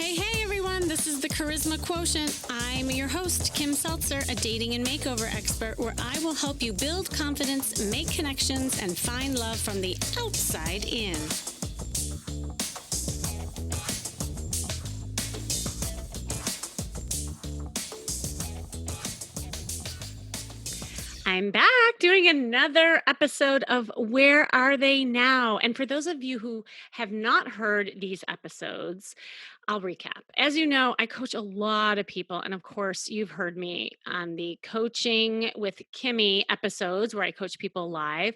Hey, everyone, this is the Charisma Quotient. I'm your host, Kim Seltzer, a dating and makeover expert, where I will help you build confidence, make connections, and find love from the outside in. I'm back doing another episode of Where Are They Now? And for those of you who have not heard these episodes, I'll recap. As you know, I coach a lot of people. And of course, you've heard me on the Coaching with Kimmy episodes where I coach people live.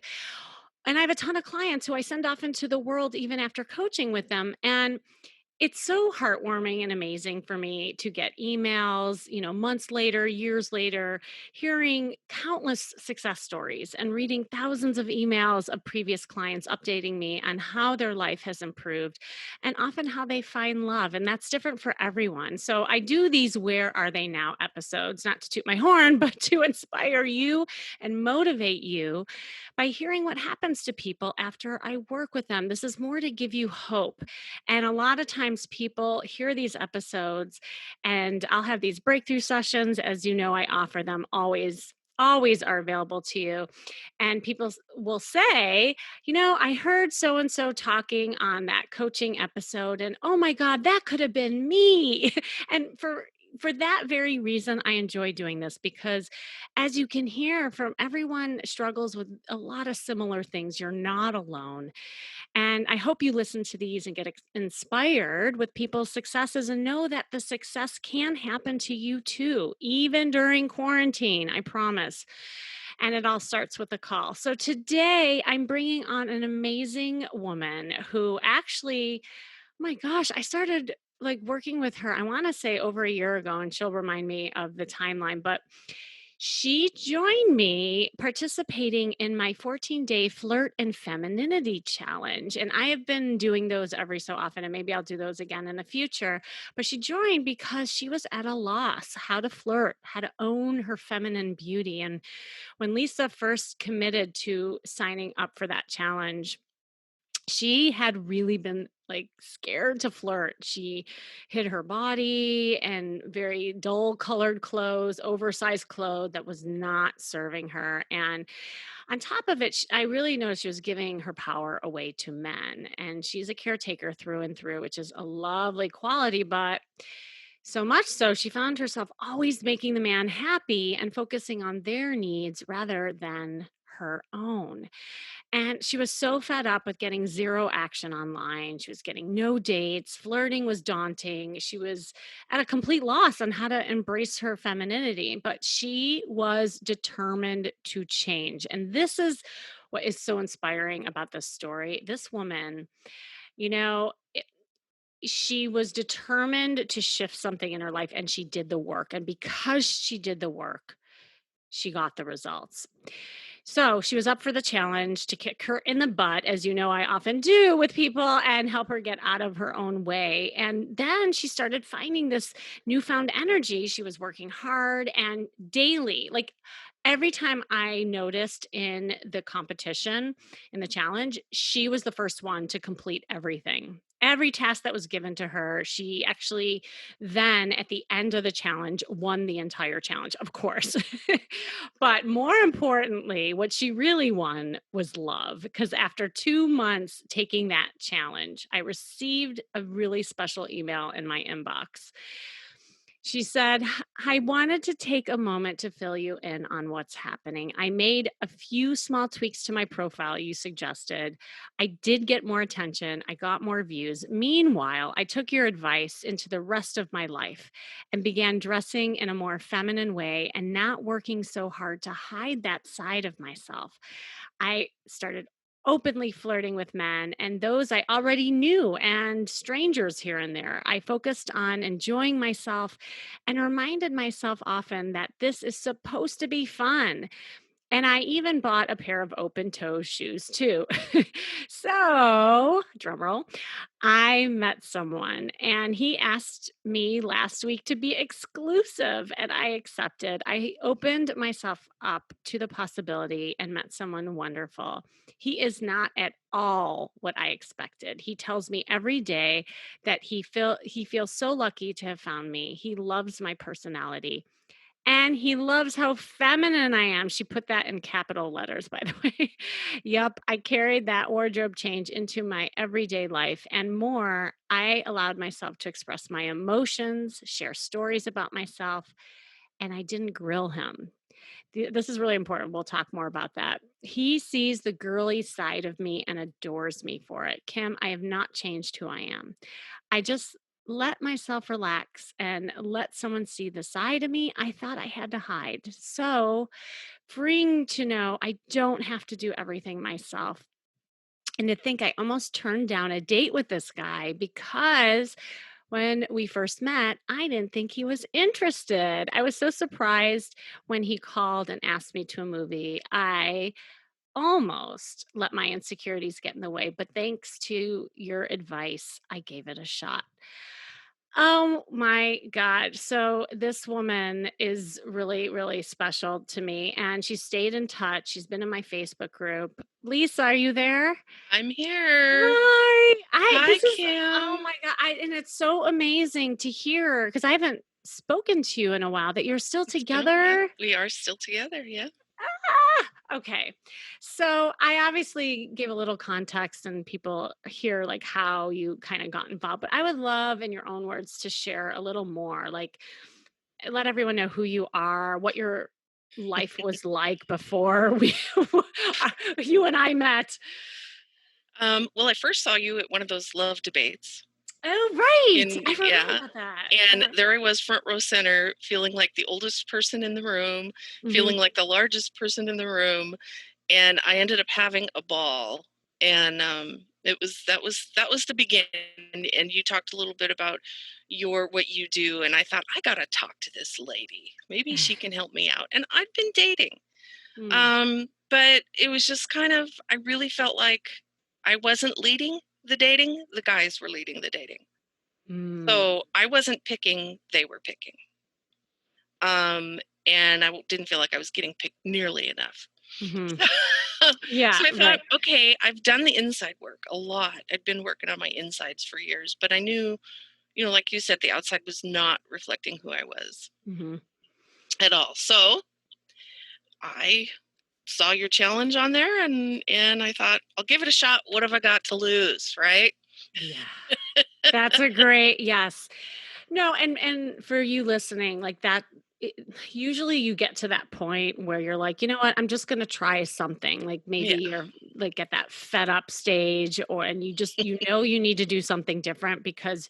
And I have a ton of clients who I send off into the world even after coaching with them. And it's so heartwarming and amazing for me to get emails, months later, years later, hearing countless success stories and reading thousands of emails of previous clients updating me on how their life has improved and often how they find love. And that's different for everyone. So I do these Where Are They Now episodes, not to toot my horn, but to inspire you and motivate you by hearing what happens to people after I work with them. This is more to give you hope. And a lot of times people hear these episodes, and I'll have these breakthrough sessions. As you know, I offer them always are available to you. And people will say, I heard so and so talking on that coaching episode, and oh my God, that could have been me. And for that very reason, I enjoy doing this because, as you can hear from everyone struggles with a lot of similar things. You're not alone. And I hope you listen to these and get inspired with people's successes and know that the success can happen to you too, even during quarantine, I promise. And it all starts with a call. So today I'm bringing on an amazing woman who actually, my gosh, I started like working with her, I want to say over a year ago, and she'll remind me of the timeline, but she joined me participating in my 14-day flirt and femininity challenge. And I have been doing those every so often, and maybe I'll do those again in the future. But she joined because she was at a loss how to flirt, how to own her feminine beauty. And when Lisa first committed to signing up for that challenge, she had really been like scared to flirt. She hid her body and very dull colored clothes, oversized clothes that was not serving her. And on top of it, I really noticed she was giving her power away to men. And she's a caretaker through and through, which is a lovely quality, but so much so she found herself always making the man happy and focusing on their needs rather than her own. And she was so fed up with getting zero action online. She was getting no dates. Flirting was daunting. She was at a complete loss on how to embrace her femininity, but she was determined to change. And this is what is so inspiring about this story. This woman, you know, it- she was determined to shift something in her life, and she did the work. And because she did the work, she got the results. So she was up for the challenge to kick her in the butt, as you know, I often do with people, and help her get out of her own way. And then she started finding this newfound energy. She was working hard and daily. Like every time I noticed in the competition, in the challenge, she was the first one to complete everything. Every task that was given to her, she actually then at the end of the challenge won the entire challenge, of course. But more importantly, what she really won was love. Because after 2 months taking that challenge, I received a really special email in my inbox. She said, I wanted to take a moment to fill you in on what's happening. I made a few small tweaks to my profile you suggested. I did get more attention. I got more views. Meanwhile, I took your advice into the rest of my life and began dressing in a more feminine way and not working so hard to hide that side of myself. I started openly flirting with men and those I already knew and strangers here and there. I focused on enjoying myself and reminded myself often that this is supposed to be fun. And I even bought a pair of open toe shoes too. So, drum roll, I met someone and he asked me last week to be exclusive and I accepted. I opened myself up to the possibility and met someone wonderful. He is not at all what I expected. He tells me every day that he feels so lucky to have found me. He loves my personality. And he loves how feminine I am. She put that in capital letters, by the way. Yep, I carried that wardrobe change into my everyday life and more. I allowed myself to express my emotions, share stories about myself, and I didn't grill him. This is really important. We'll talk more about that. He sees the girly side of me and adores me for it. Kim, I have not changed who I am. I just let myself relax and let someone see the side of me I thought I had to hide. So freeing to know I don't have to do everything myself. And to think I almost turned down a date with this guy because when we first met, I didn't think he was interested. I was so surprised when he called and asked me to a movie. I almost let my insecurities get in the way, but thanks to your advice, I gave it a shot. Oh my God. So this woman is really, really special to me and she stayed in touch. She's been in my Facebook group. Lisa, are you there? I'm here. Hi. Hi, This is, oh Kim. my God. And it's so amazing to hear because I haven't spoken to you in a while that you're still It's been a while. together. We are still together, yeah. Okay. So I obviously gave a little context and people hear like how you kind of got involved, but I would love in your own words to share a little more, like let everyone know who you are, what your life was like before we you and I met. Well, I first saw you at one of those love debates Oh, right. in I forgot yeah, about that. and there I was front row center, feeling like the oldest person in the room, Mhm. feeling like the largest person in the room, and I ended up having a ball. And that was the beginning. And you talked a little bit about your what you do, and I thought I gotta talk to this lady. Maybe she can help me out. And I've been dating. Mm. But it was just kind of, I really felt like I wasn't leading the dating, the guys were leading the dating. Mm. So I wasn't picking, they were picking. Um, and didn't feel like I was getting picked nearly enough. Mhm. So, Yeah, so I thought, right. okay, I've done the inside work a lot. I'd been working on my insides for years, but I knew, like you said, the outside was not reflecting who I was Mhm. at all. So I saw your challenge on there, and I thought, I'll give it a shot. What have I got to lose, right? Yeah. That's a great yes. No, and for you listening, like that it, usually you get to that point where you're like, "You know what? I'm just going to try something." Like maybe Yeah, you're like at that fed up stage or and you just you need to do something different because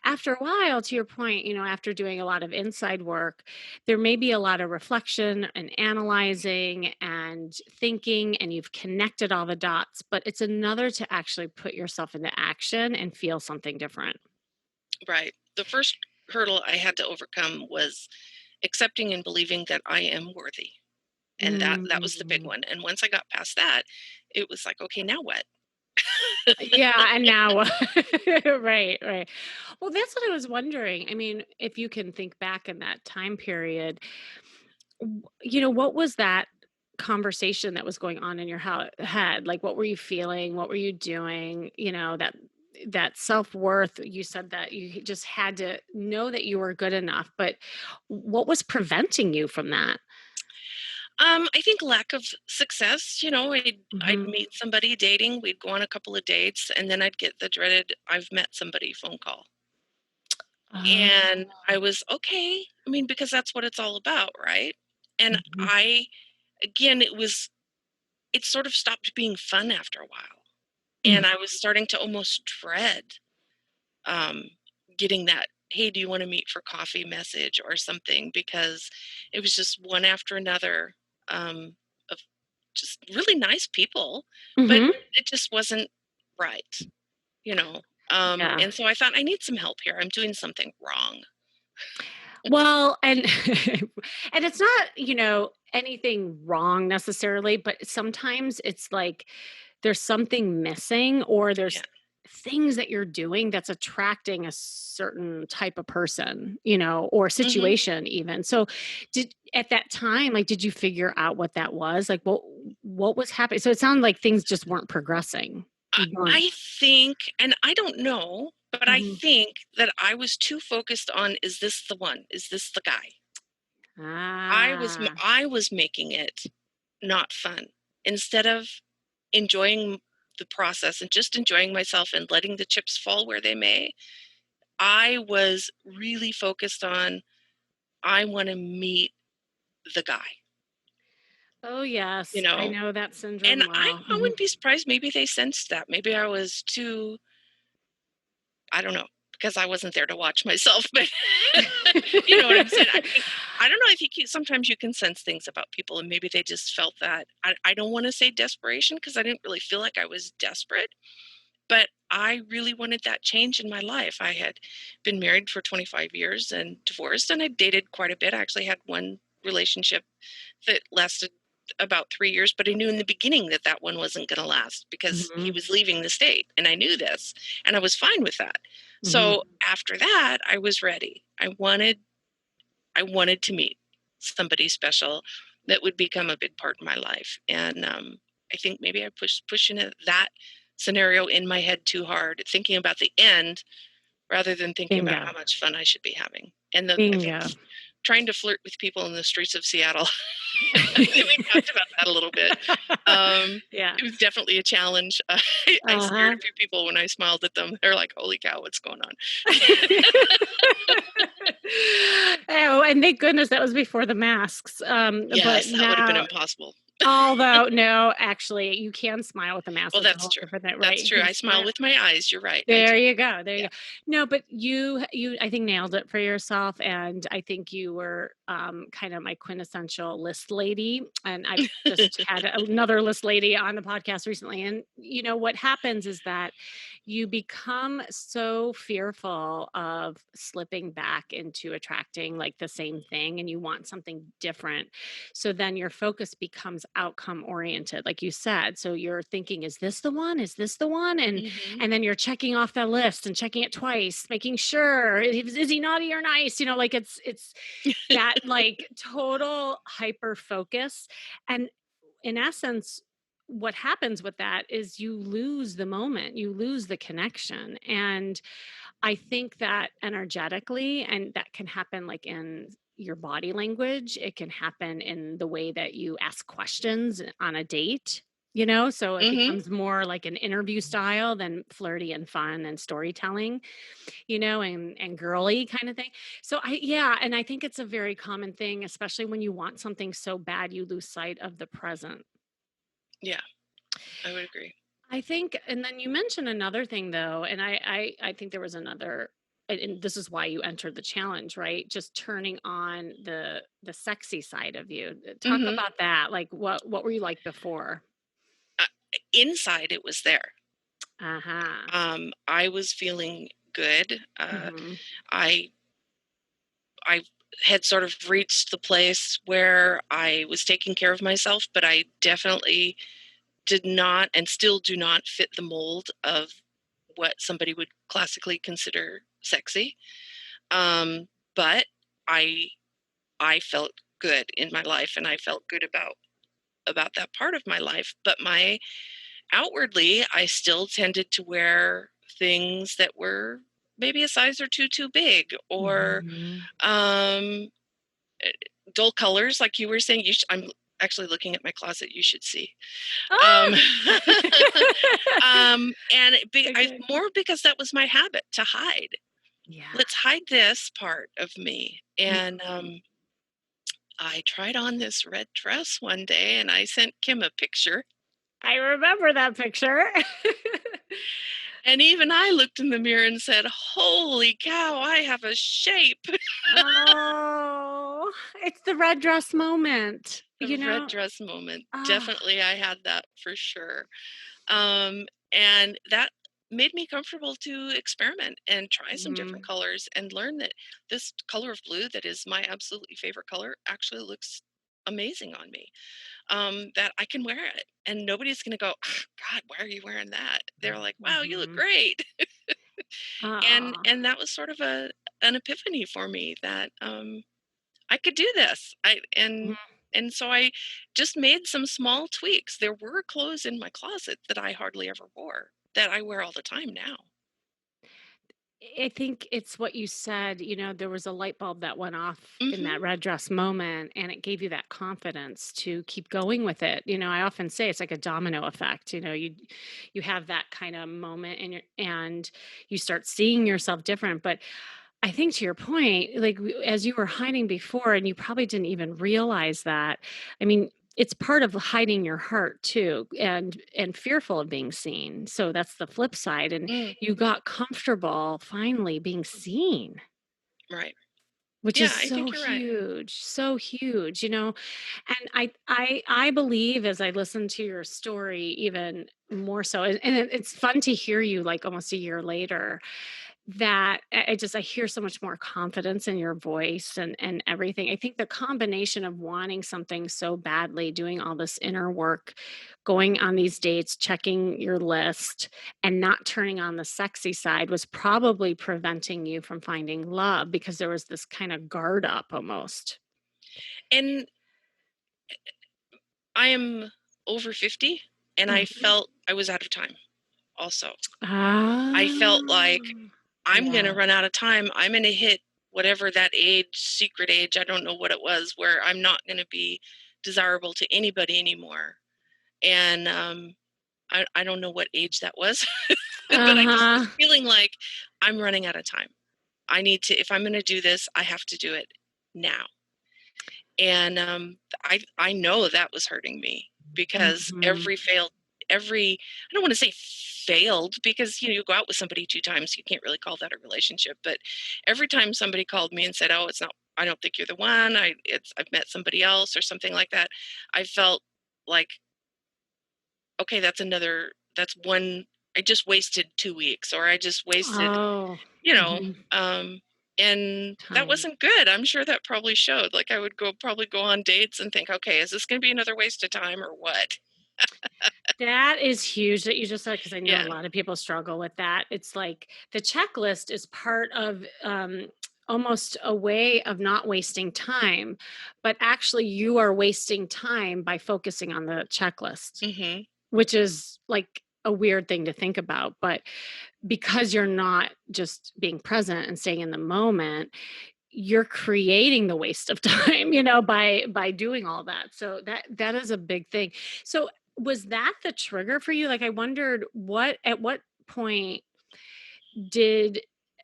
after a while to your point, after doing a lot of inside work, there may be a lot of reflection and analyzing and thinking and you've connected all the dots, but it's another to actually put yourself into action and feel something different. right. The first hurdle I had to overcome was accepting and believing that I am worthy. And that was the big Mm. one. And once I got past that, it was like, okay, now what? Yeah, and now right, right. Well, that's what I was wondering. I mean, if you can think back in that time period, what was that conversation that was going on in your head? Like, what were you feeling? What were you doing? That self-worth, you said that you just had to know that you were good enough, but what was preventing you from that? I think lack of success. I'd Mhm. meet somebody dating, we'd go on a couple of dates, and then I'd get the dreaded "I've met somebody" phone call. Oh. And I was okay. I mean, because that's what it's all about, right? And Mhm. again, it sort of stopped being fun after a while. Mhm. And I was starting to almost dread um, getting that, hey, do you want to meet for coffee message or something? Because it was just one after another of just really nice people, but Mhm. it just wasn't right, you know. Yeah. And so I thought, I need some help here. I'm doing something wrong. Well, and and it's not, anything wrong necessarily, but sometimes it's like there's something missing or there's Yeah. things that you're doing that's attracting a certain type of person, or Mhm. situation even. So did at that time, like did you figure out what that was? Like what was happening? So it sounded like things just weren't progressing. I You weren't. I think, and I don't know, but I Mhm. think that I was too focused on, "Is this the one? Is this the guy?" Ah. I was making it not fun instead of enjoying the process and just enjoying myself and letting the chips fall where they may. I was really focused on, I want to meet the guy, Oh, you yes. I know? know that And syndrome I well. I Mhm. wouldn't be surprised, maybe they sensed that. Maybe I was too, I don't know, because I wasn't there to watch myself, but you know what I'm saying? I don't know, if sometimes you can sense things about people and maybe they just felt that. I don't wanna say desperation because I didn't really feel like I was desperate, but I really wanted that change in my life. I had been married for 25 years and divorced, and I dated quite a bit. I actually had one relationship that lasted about 3 years, but I knew in the beginning that that one wasn't gonna last because he Mhm. was leaving the state, and I knew this, and I was fine with that. Mhm. So, after that, I was ready. I wanted to meet somebody special that would become a big part of my life, and, I think maybe I pushing it that scenario in my head too hard, thinking about the end rather than thinking about Bingo. how much fun I should be having, and I think Bingo. trying to flirt with people in the streets of Seattle. We talked about that a little bit. Yeah. It was definitely a challenge. I scared Uh-huh. a few people when I smiled at them. They're like, "Holy cow, what's going on?" Oh, and thank goodness that was before the masks, but Yes, that would have been now impossible. although no, actually, you can smile with a mask, Well, it's a that's whole true. different thing, right? That's You true. can I smile smile. with my eyes. You're right. I There do. you go, there you Yeah. go. No, but you I think nailed it for yourself, and I think you were, kind of my quintessential list lady, and I've just had another list lady on the podcast recently, and, what happens is that you become so fearful of slipping back into attracting, like, the same thing, and you want something different, so then your focus becomes outcome oriented, like you said, so you're thinking, "Is this the one? Is this the one?" Mhm. And then you're checking off that list and checking it twice, making sure is he naughty or nice? Like it's that like total hyper focus. And in essence, what happens with that is you lose the moment, you lose the connection. And I think that energetically, and that can happen like in your body language, it can happen in the way that you ask questions on a date. So it Mhm. becomes more like an interview style than flirty and fun and storytelling, and girly kind of thing. So yeah, and I think it's a very common thing, especially when you want something so bad, you lose sight of the present. Yeah, I would agree. I think, and then you mentioned another thing though, and I think there was another, and this is why you entered the challenge, right? Just turning on the sexy side of you. Talk Mhm. about that. Like what were you like before? Uh, Inside, it was there. Uh-huh. I was feeling good. Mhm. I I had sort of reached the place where I was taking care of myself, but I definitely did not and still do not fit the mold of what somebody would classically consider sexy. But I I felt good in my life and I felt good about that part of my life. But my outwardly, I still tended to wear things that were maybe a size or two too big, or Mhm. um, eh, dull colors, like you were saying. I'm actually looking at my closet. You should see. Um, Ah! and Okay. more because that was my habit to hide. Yeah. Let's hide this part of me. And Mhm. I tried on this red dress one day, and I sent Kim a picture. I remember that picture. And even I looked in the mirror and said, "Holy cow, I have a shape." Oh, it's the red dress moment, A red dress moment. Ah. Definitely, I had that for sure. And that made me comfortable to experiment and try some different Mhm. colors and learn that this color of blue that is my absolutely favorite color actually looks amazing on me. That I can wear it and nobody's going to go, "Ah, God, why are you wearing that?" They're like, wow, you look Mhm. great. Aw. And that was sort of an epiphany for me that I could do this. And so I just made some small tweaks. There were clothes in my closet that I hardly ever wore that I wear all the time now. I think it's what you said, there was a light bulb that went off in that Mhm. red dress moment, and it gave you that confidence to keep going with it. I often say it's like a domino effect. You have that kind of moment and you start seeing yourself different. But I think to your point, like as you were hiding before, and you probably didn't even realize that. I mean, it's part of hiding your heart too, and fearful of being seen. So that's the flip side. And Mm, you got comfortable finally being seen, right. which is Yeah, I so think you're right. huge, so huge. And I believe as I listen to your story even more so, and it's fun to hear you like almost a year later that I hear so much more confidence in your voice and everything. I think the combination of wanting something so badly, doing all this inner work, going on these dates, checking your list, and not turning on the sexy side was probably preventing you from finding love because there was this kind of guard up almost. And I am over 50 and I Mhm. felt I was out of time also. I Ah, felt like I'm going to yeah. run out of time. I'm going to hit whatever that age, secret age, I don't know what it was, where I'm not going to be desirable to anybody anymore. And I don't know what age that was, but I just was Uh-huh. feeling like I'm running out of time. I need to, if I'm going to do this, I have to do it now. And I know that was hurting me because Mhm. every I don't want to say failed because you go out with somebody 2 times, you can't really call that a relationship. But every time somebody called me and said, "Oh, it's not. I don't think you're the one. I've met somebody else or something like that," I felt like, okay, that's one. I just wasted 2 weeks, or I just wasted Oh. you know, Mhm. um, and that Time. wasn't good. I'm sure that probably showed. Like I would probably go on dates and think, okay, is this going to be another waste of time or what? That is huge that you just said because I know a Yeah. lot of people struggle with that. It's like the checklist is part of almost a way of not wasting time, but actually you are wasting time by focusing on the checklist, Hmm. which is like a weird thing to think about. But because you're not just being present and staying in the moment, you're creating the waste of time, by doing all that. So that is a big thing. So was that the trigger for you? Like I wondered at what point did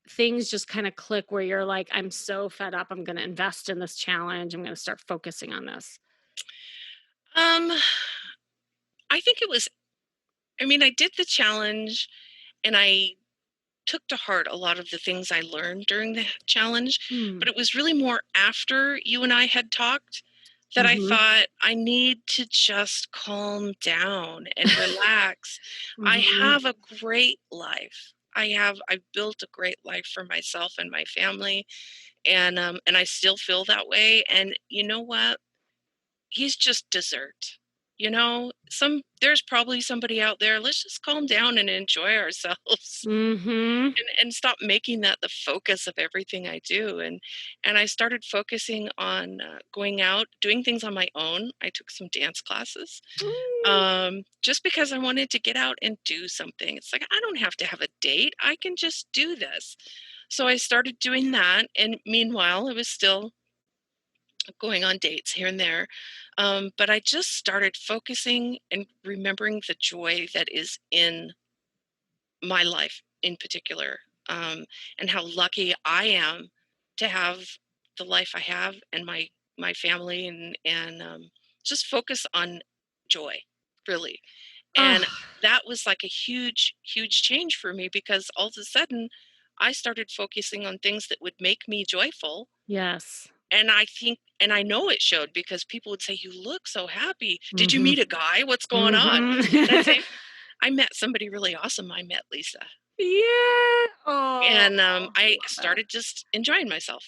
things just kind of click where you're like, I'm so fed up, I'm gonna invest in this challenge, I'm gonna start focusing on this. Um, I think it was. I mean, I did the challenge, and I took to heart a lot of the things I learned during the challenge. Mm. But it was really more after you and I had talked that I Mhm. thought I need to just calm down and relax. I Mhm. have a great life. I've built a great life for myself and my family, and I still feel that way. And you know what? He's just dessert. There's probably somebody out there. Let's just calm down and enjoy ourselves. Mhm. And stop making that the focus of everything I do. And I started focusing on going out, doing things on my own. I took some dance classes, Mm. just because I wanted to get out and do something. It's like I don't have to have a date. I can just do this. So I started doing that, and meanwhile, I was still going on dates here and there. But I just started focusing and remembering the joy that is in my life in particular, um, and how lucky I am to have the life I have and my family, and just focus on joy, really. And Oh, that was like a huge change for me because all of a sudden I started focusing on things that would make me joyful. yes. And I know it showed because people would say, "You look so happy. Did you Mhm. meet a guy? What's going on?" Mhm. And I'd say, "I met somebody really awesome. I met Lisa." Yeah. Oh, And I I love that. started just enjoying myself.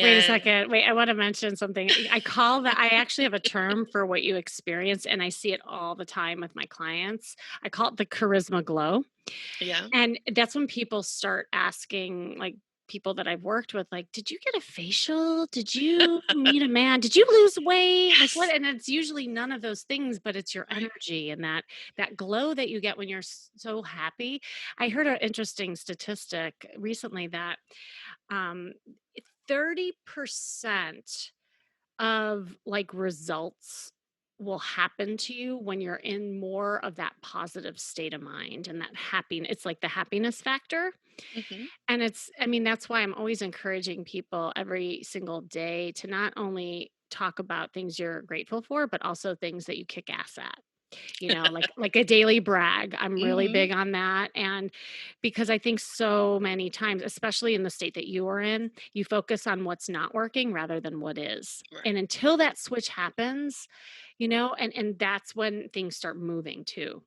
Wait a And second. Wait, I wanna mention something. I call that I actually have a term for what you experience, and I see it all the time with my clients. I call it the charisma glow, yeah. and that's when people start asking, like, people that I've worked with, like, "Did you get a facial? Did you meet a man? Did you lose weight?" Like, what Yes. and it's usually none of those things, but it's your Right. energy and that glow that you get when you're so happy. I heard an interesting statistic recently that um, 30% of like results will happen to you when you're in more of that positive state of mind and that happiness. It's like the happiness factor. Hmm. And I mean, that's why I'm always encouraging people every single day to not only talk about things you're grateful for, but also things that you kick ass at. Like a daily brag. I'm really Hmm. big on that, and because I think so many times, especially in the state that you are in, you focus on what's not working rather than what is. Right. And until that switch happens, and that's when things start moving too.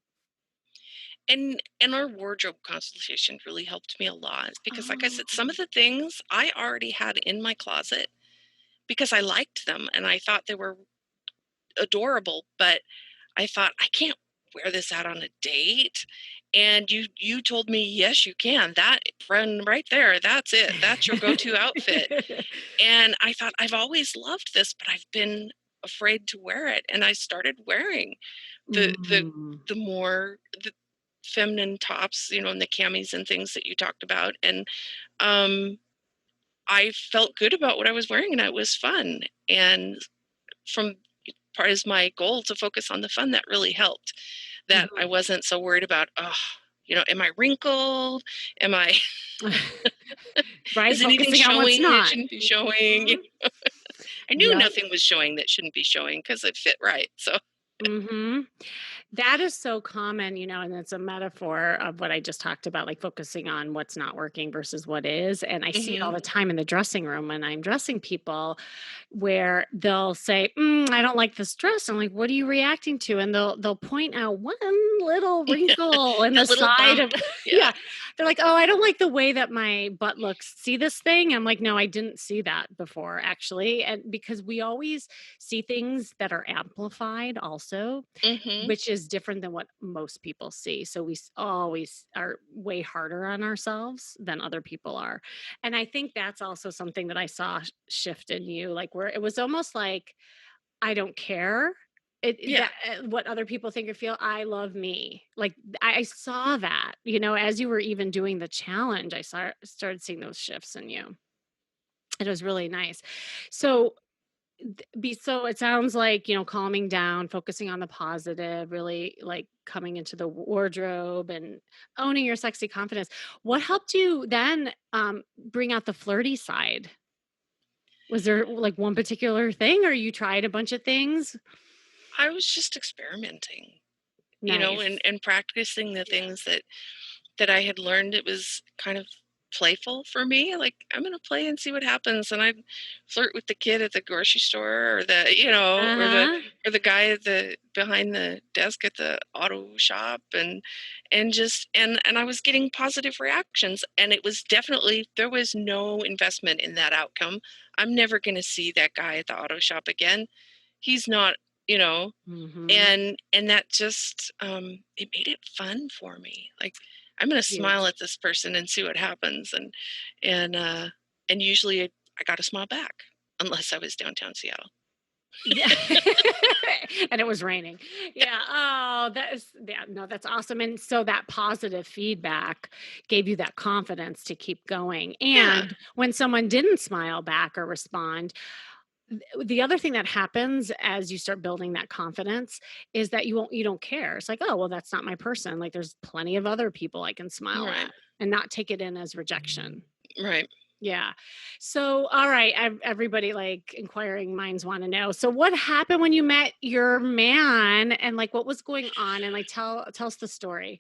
And our wardrobe consultation really helped me a lot because, like I said, some Oh. of the things I already had in my closet because I liked them and I thought they were adorable, but I thought I can't wear this out on a date. And you told me, yes, you can. That friend right there, that's it. That's your go-to outfit. And I thought I've always loved this, but I've been afraid to wear it. And I started wearing the Mm. the feminine tops, and the camis and things that you talked about. And um I felt good about what I was wearing and it was fun. And from part as my goal to focus on the fun, that really helped. That I Mhm. wasn't so worried about, oh, am I wrinkled? Am I Right? is anything Focusing on what's showing that not. shouldn't be showing? Mhm. I knew Yep. nothing was showing that shouldn't be showing because it fit right. So Mhm. That is so common, and it's a metaphor of what I just talked about, like focusing on what's not working versus what is. And I see it all mhm. the time in the dressing room when I'm dressing people where they'll say, I don't like this dress. I'm like, what are you reacting to? And they'll point out one little Yeah, wrinkle in the that little side bump. of Yeah. yeah. They're like, oh, I don't like the way that my butt looks. See this thing? I'm like, no, I didn't see that before, actually. And because we always see things that are amplified also, Mhm. which is different than what most people see. So we always are way harder on ourselves than other people are. And I think that's also something that I saw shift in you, like where it was almost like, I don't care. Yeah. What other people think or feel. I love me. Like I saw that, as you were even doing the challenge, started seeing those shifts in you. It was really nice. So so it sounds like, calming down, focusing on the positive, really like coming into the wardrobe and owning your sexy confidence. What helped you then bring out the flirty side? Was there like one particular thing or you tried a bunch of things? I was just experimenting, Nice. and practicing the Yeah. things that I had learned. It was kind of playful for me. Like, I'm gonna play and see what happens. And I'd flirt with the kid at the grocery store or Uh-huh. or the guy at the behind the desk at the auto shop and just and I was getting positive reactions. And it was definitely there was no investment in that outcome. I'm never gonna see that guy at the auto shop again. He's not, you know, Mhm. and that just it made it fun for me. Like, I'm gonna smile Huge. at this person and see what happens. And and usually I got a smile back, unless I was downtown Seattle. Yeah. And it was raining. Yeah. Oh, yeah, no, that's awesome. And so that positive feedback gave you that confidence to keep going. Yeah. And when someone didn't smile back or respond, the other thing that happens as you start building that confidence is that you don't care. It's like, oh, well, that's not my person. Like there's plenty of other people I can smile Right. at and not take it in as rejection. Right. Yeah. So, all right, everybody, like inquiring minds want to know. So, what happened when you met your man, and like what was going on, and like tell us the story.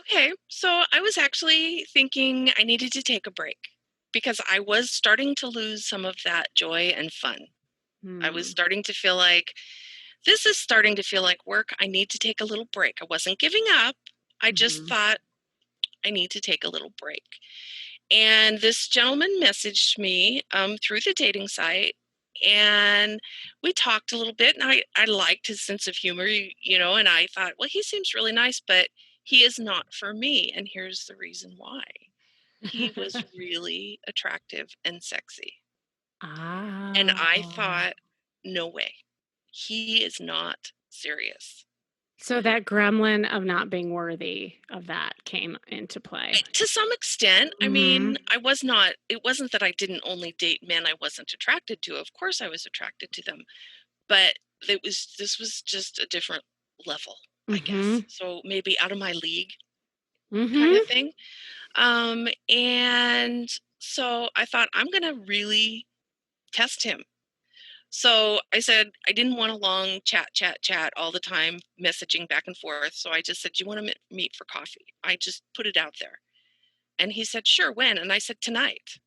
Okay. So I was actually thinking I needed to take a break because I was starting to lose some of that joy and fun. I was Hmm. starting to feel like this is starting to feel like work. I need to take a little break. I wasn't giving up. I just Hmm. thought I need to take a little break. And this gentleman messaged me through the dating site, and we talked a little bit. And I liked his sense of humor, and I thought, well, he seems really nice, but he is not for me. And here's the reason why. He was really attractive and sexy. And I Ah. thought, no way. He is not serious. So that gremlin of not being worthy of that came into play. To some extent, I mean, Mhm. it wasn't that I didn't only date men I wasn't attracted to. Of course I was attracted to them, but this was just a different level, I guess. Mhm. So maybe out of my league kind of Mhm. thing. And so I thought I'm going to really test him. So I said I didn't want a long chat all the time, messaging back and forth. So I just said, "Do you want to meet for coffee?" I just put it out there. And he said, "Sure, when?" And I said, "Tonight."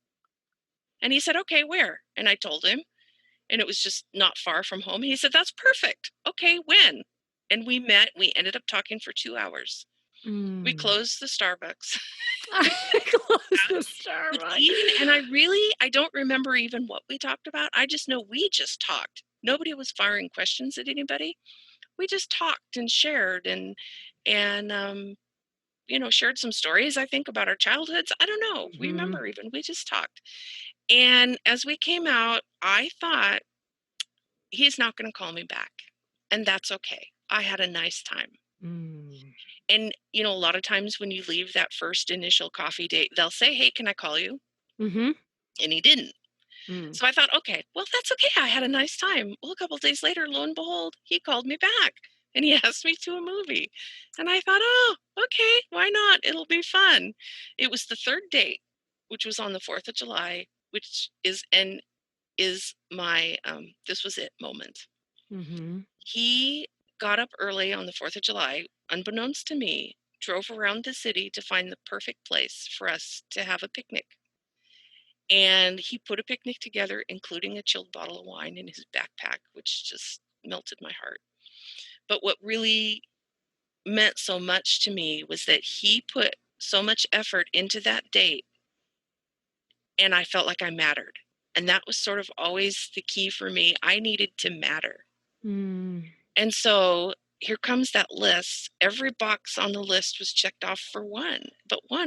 And he said, "Okay, where?" And I told him, and it was just not far from home. He said, "That's perfect. Okay, when?" And we met. We ended up talking for 2 hours. We Mm. closed the Starbucks, Close the was Starbucks. eating, and I don't remember even what we talked about. I just know we just talked. Nobody was firing questions at anybody. We just talked and shared and shared some stories, I think, about our childhoods. I don't know. We Mhm. remember even. We just talked. And as we came out, I thought, he's not going to call me back. And that's okay. I had a nice time. Mm. And, a lot of times when you leave that first initial coffee date, they'll say, "Hey, can I call you?" Mhm. And he didn't. Mm. So I thought, okay, well, that's okay. I had a nice time. Well, a couple of days later, lo and behold, he called me back and he asked me to a movie. And I thought, oh, okay, why not? It'll be fun. It was the third date, which was on the 4th of July, which is my this was it moment. Mhm. He got up early on the 4th of July, unbeknownst to me, drove around the city to find the perfect place for us to have a picnic. And he put a picnic together, including a chilled bottle of wine in his backpack, which just melted my heart. But what really meant so much to me was that he put so much effort into that date, and I felt like I mattered. And that was sort of always the key for me. I needed to matter. Mm. And so here comes that list. Every box on the list was checked off for one,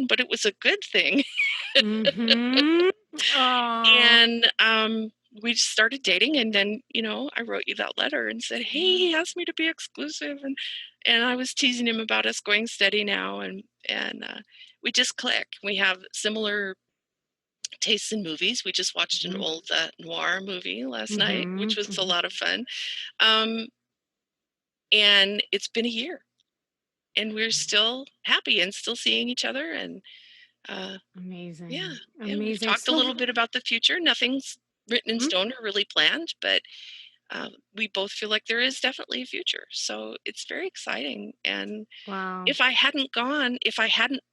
but it was a good thing. Mhm. Aw. And we just started dating, and then I wrote you that letter and said, "Hey, he asked me to be exclusive," and I was teasing him about us going steady now, and we just click. We have similar tastes in movies. We just watched an Mhm. old noir movie last night, which Mhm. was a Mhm. lot of fun. um, and it's been a year, and we're still happy and still seeing each other, and uh, yeah, Amazing. yeah, we've Amazing. talked a So little bit about the future. Nothing's written in mhm. stone or really planned, but we both feel like there is definitely a future. So it's very exciting. And Wow. if I hadn't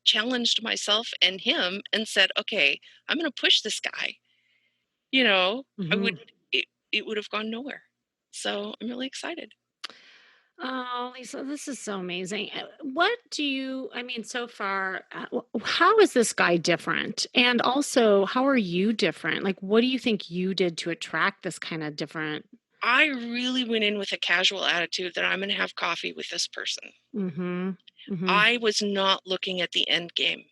challenged myself and him and said, okay, I'm going to push this guy, you know, I would, Mhm. it would have gone nowhere. So I'm really excited. Oh, Lisa, this is so amazing. What do you, I mean, so far, how is this guy different? And also, how are you different? Like, what do you think you did to attract this kind of different? I really went in with a casual attitude that I'm going to have coffee with this person. Mm-hmm. Mm-hmm. I was not looking at the end game.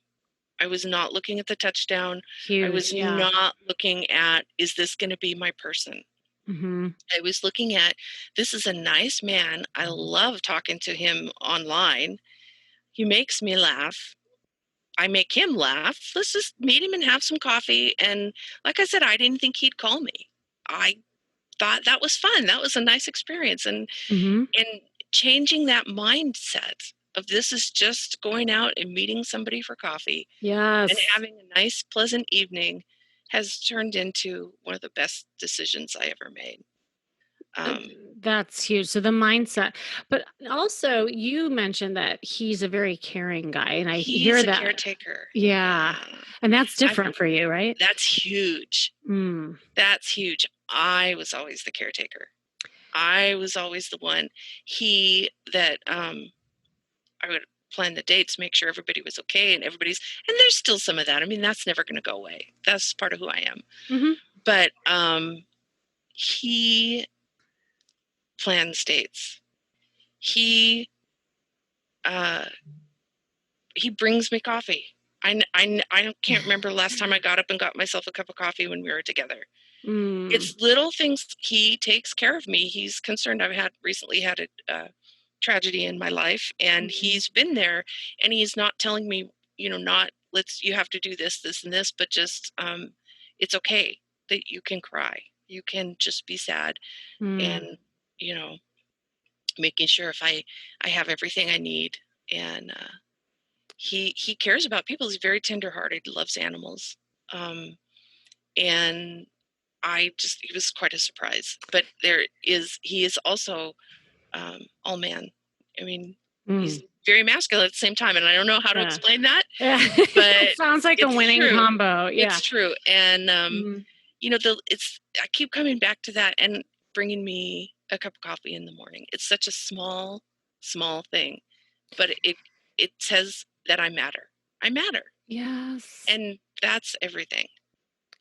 I was not looking at the touchdown. I Huge. was Yeah. not looking at, is this going to be my person? Mm-hmm. I was looking at, this is a nice man. I love talking to him online. He makes me laugh. I make him laugh. Let's just meet him and have some coffee. And like I said, I didn't think he'd call me. I thought that was fun. That was a nice experience. Mm-hmm. And changing that mindset of this is just going out and meeting somebody for coffee and Yes. having a nice, pleasant evening has turned into one of the best decisions I ever made. Uh, Um, That's huge. So the mindset, but also you mentioned that he's a very caring guy, and I He's hear a that. caretaker. Yeah, Yeah. and that's I've different for you, right? That's huge. Mm. That's huge. I was always the caretaker. I was always the one. He that I would plan the dates, make sure everybody was okay and there's still some of that. I mean, that's never going to go away. That's part of who I am. Mhm. But he plans dates. He uh, he brings me coffee. I can't remember the last time I got up and got myself a cup of coffee when we were together. Mm. It's little things. He takes care of me. He's concerned. I've recently had a tragedy in my life, and Mhm. he's been there, and he's not telling me, not you have to do this, this, and this, but just it's okay that you can cry. You can just be sad, Mm. and you know, making sure if I have everything I need, and he cares about people. He's very tenderhearted. He loves animals, and it was quite a surprise. But he is also all man. I mean, Mm. he's very masculine at the same time, and I don't know how to Yeah. explain that, It but sounds like a it's winning true. combo. Yeah. It's true, and Mhm. I keep coming back to that and bringing me a cup of coffee in the morning. It's such a small, small thing, but it says that I matter. I matter, Yes. and that's everything.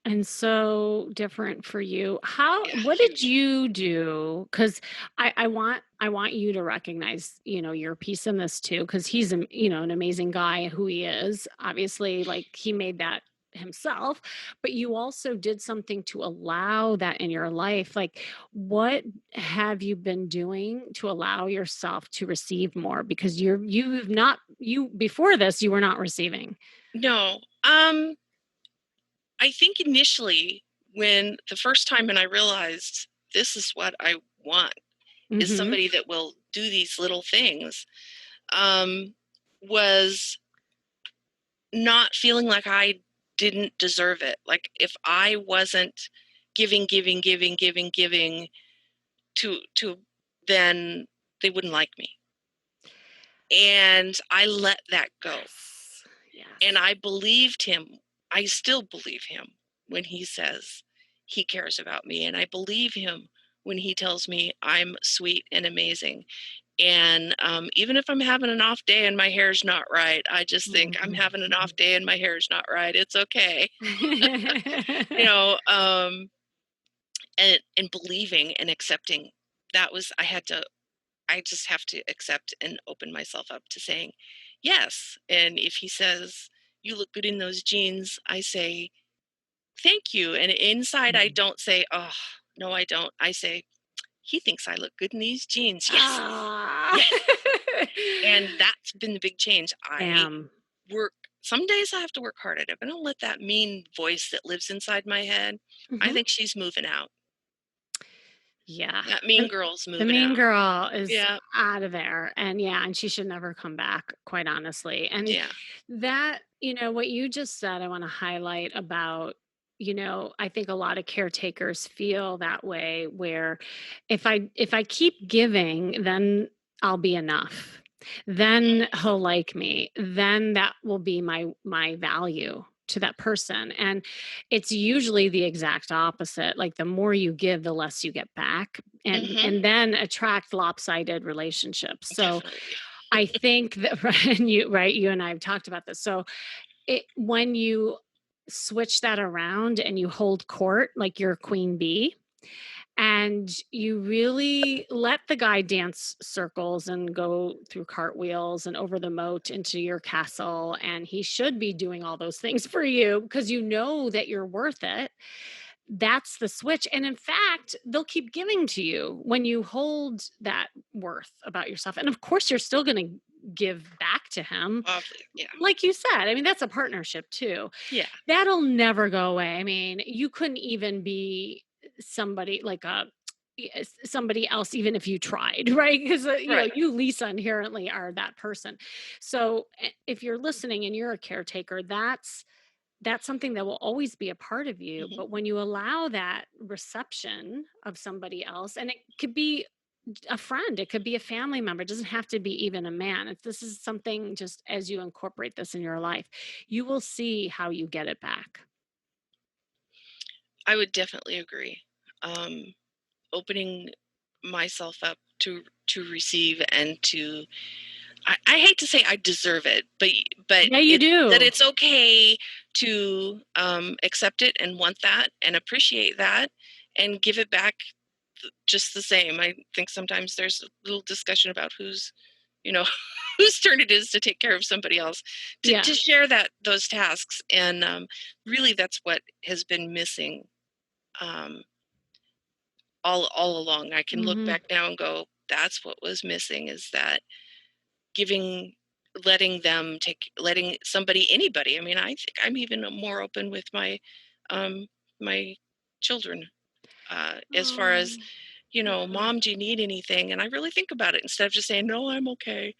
And so different for you. How Yeah, what did huge. you do? Because I want you to recognize, your piece in this too, because he's an amazing guy who he is. Obviously, like he made that himself, but you also did something to allow that in your life. Like, what have you been doing to allow yourself to receive more? Because you've not you before this, you were not receiving. No, I think initially when the first time when I realized this is what I want is Mhm. somebody that will do these little things, um, was not feeling like I didn't deserve it. Like if I wasn't giving to then they wouldn't like me. And I let that go. Yes. And Yes. I believed him. I still believe him when he says he cares about me. And I believe him when he tells me I'm sweet and amazing. And even if I'm having an off day and my hair's not right, I just think I'm Mhm. having an off day and my hair's not right. It's okay. You know, and believing and accepting. I just have to accept and open myself up to saying yes. And if he says, you look good in those jeans, I say, thank you. And inside, I Mhm. don't say, oh, no, I don't. I say, he thinks I look good in these jeans. Yes, Ah. yes. And that's been the big change. Damn. Work, some days I have to work hard at it, but I don't let that mean voice that lives inside my head. I Mhm. think she's moving out. Yeah. That mean The girl's the moving mean out. girl is Yeah, out of there, and yeah, and she should never come back, quite honestly, and yeah. that what you just said, I wanna highlight about, I think a lot of caretakers feel that way where if I keep giving, then I'll be enough. Then Mhm. he'll like me. Then that will be my value to that person, and it's usually the exact opposite. Like the more you give, the less you get back, and Mhm. and then attract lopsided relationships. So Definitely. I think that right, you and I have talked about this. So when you switch that around and you hold court like you're queen bee, and you really let the guy dance circles and go through cartwheels and over the moat into your castle, and he should be doing all those things for you because you know that you're worth it. That's the switch, and in fact, they'll keep giving to you when you hold that worth about yourself, and of course you're still going to give back to him. Yeah. Like you said, I mean, that's a partnership too. Yeah. That'll never go away. I mean, you couldn't even be somebody like somebody else even if you tried, right? Because Right. you, Lisa, inherently are that person. So if you're listening and you're a caretaker, that's something that will always be a part of you. Mhm. But when you allow that reception of somebody else, and it could be a friend, it could be a family member, it doesn't have to be even a man. If this is something, just as you incorporate this in your life, you will see how you get it back. I would definitely agree. Um, Opening myself up to receive and to I hate to say I deserve it, but Yeah, you it that do. it's okay to accept it and want that and appreciate that and give it back just the same. I think sometimes there's a little discussion about who's, you know, whose turn it is to take care of somebody else, Yeah. to share those tasks, and really that's what has been missing um, all along. I can look Mhm. back now and go, that's what was missing, is that giving letting somebody, anybody. I mean, I think I'm even more open with um my children, as far Oh, as, yeah. mom, do you need anything? And I really think about it instead of just saying, no, I'm okay.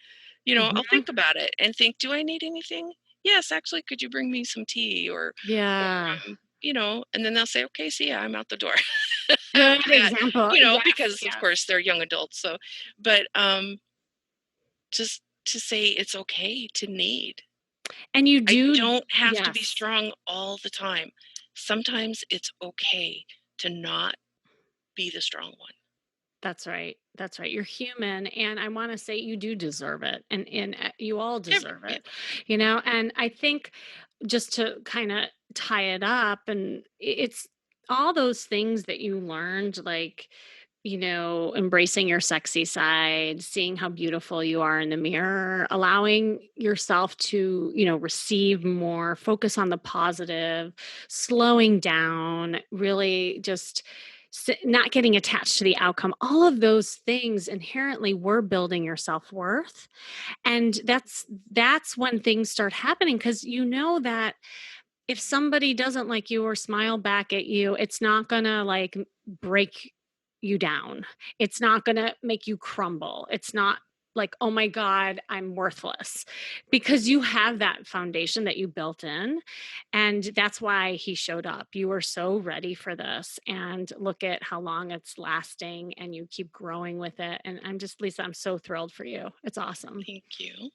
I'll Mhm. think about it and think, do I need anything? Yes, actually, could you bring me some tea, or Yeah. and then they'll say, okay, see ya, I'm out the door. Good After that, example. Yes, because of course yes. they're young adults. So, but just to say it's okay to need. And you I do. don't have to be Yes. strong all the time. Sometimes it's okay to not be the strong one. That's right. That's right. You're human, and I wanna say you do deserve it, and you all deserve Yeah, it, you know? And I think just to kinda tie it up, and it's all those things that you learned, like, embracing your sexy side, seeing how beautiful you are in the mirror, allowing yourself to, receive more, focus on the positive, slowing down, really just not getting attached to the outcome. All of those things inherently were building your self-worth. And that's when things start happening, because you know that if somebody doesn't like you or smile back at you, it's not gonna like break you down. It's not gonna make you crumble. It's not like, oh my God, I'm worthless, because you have that foundation that you built in. And that's why he showed up. You were so ready for this. And look at how long it's lasting, and you keep growing with it. And Lisa, I'm so thrilled for you. It's awesome. thank you.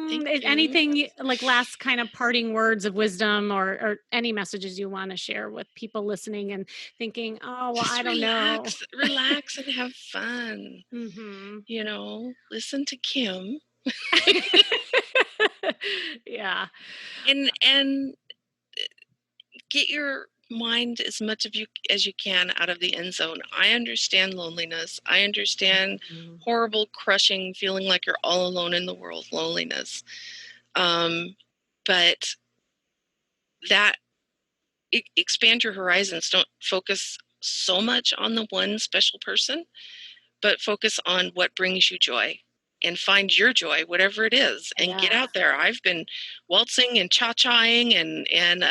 Thank you. Anything like last kind of parting words of wisdom, or any messages you want to share with people listening and thinking, oh, well, I Just don't know. relax and have fun. Hmm. Listen to Kim Yeah. and get your mind as much of you as you can out of the end zone. I understand loneliness. I understand Mhm. horrible, crushing, feeling like you're all alone in the world loneliness. Um, but that expand your horizons. Don't focus so much on the one special person, but focus on what brings you joy and find your joy, whatever it is, and get Yeah. out there. I've been waltzing and cha-chaing and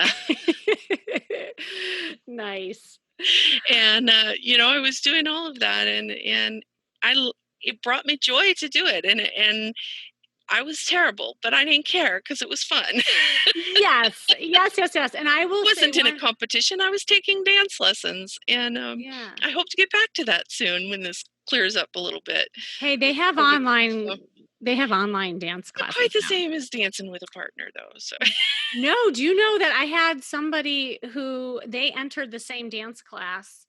Nice. and I was doing all of that, and it brought me joy to do it, and I was terrible, but I didn't care because it was fun. Yes. Yes, yes, yes. And I will say Wasn't in a one. competition. I was taking dance lessons, and Yeah. I hope to get back to that soon when this clears up a little bit Hey, with COVID stuff. So, they have online dance not quite classes the now. same as dancing with a partner, though. So No, do you know that I had somebody who they entered the same dance class,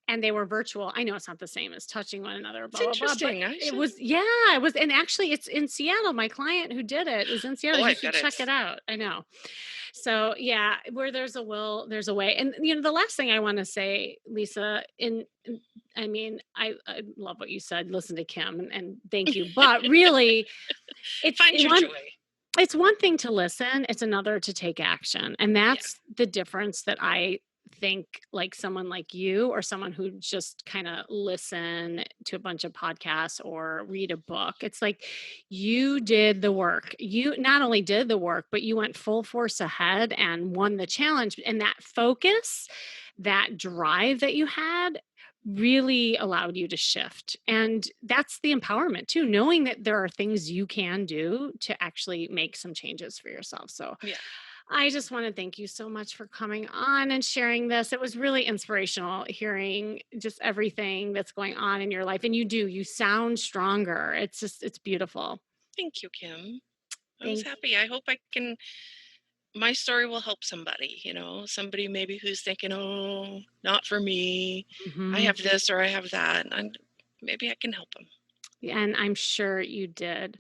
and they were virtual. I know it's not the same as touching one another, it's blah, blah, blah, but interesting. I it should. was, yeah, it was. And actually it's in Seattle. My client who did it is in Seattle. Oh, You I should bet check it's. it out. I know. So yeah, where there's a will, there's a way. And the last thing I want to say, Lisa, I mean, I love what you said. Listen to Kim, and thank you. But really, it's Find it your one joy. it's one thing to listen, it's another to take action. And Yeah. that's the difference that I think, like someone like you, or someone who just kind of listen to a bunch of podcasts or read a book. It's like you did the work. You not only did the work, but you went full force ahead and won the challenge. And that focus, that drive that you had, really allowed you to shift. And that's the empowerment too, knowing that there are things you can do to actually make some changes for yourself. So Yeah. I just want to thank you so much for coming on and sharing this. It was really inspirational hearing just everything that's going on in your life. And you sound stronger. It's beautiful. Thank you, Kim. I was Thank happy. I hope my story will help somebody, somebody maybe who's thinking, oh, not for me. you. I Mhm. have this or I have that. And maybe I can help them. And I'm sure you did.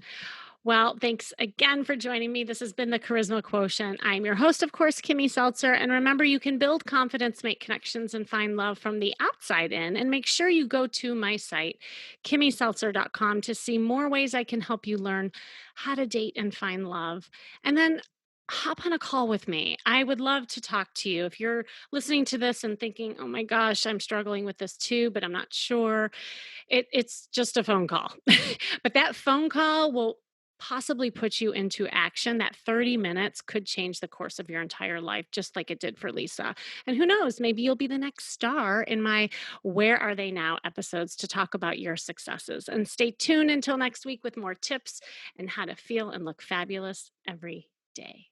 Well, thanks again for joining me. This has been the Charisma Quotient. I'm your host, of course, Kimmy Seltzer. And remember, you can build confidence, make connections, and find love from the outside in. And make sure you go to my site, kimmyseltzer.com, to see more ways I can help you learn how to date and find love. And then hop on a call with me. I would love to talk to you. If you're listening to this and thinking, oh my gosh, I'm struggling with this too, but I'm not sure, it's just a phone call. But that phone call will possibly put you into action. That 30 minutes could change the course of your entire life, just like it did for Lisa. And who knows, maybe you'll be the next star in my Where Are They Now episodes to talk about your successes. And stay tuned until next week with more tips and how to feel and look fabulous every day.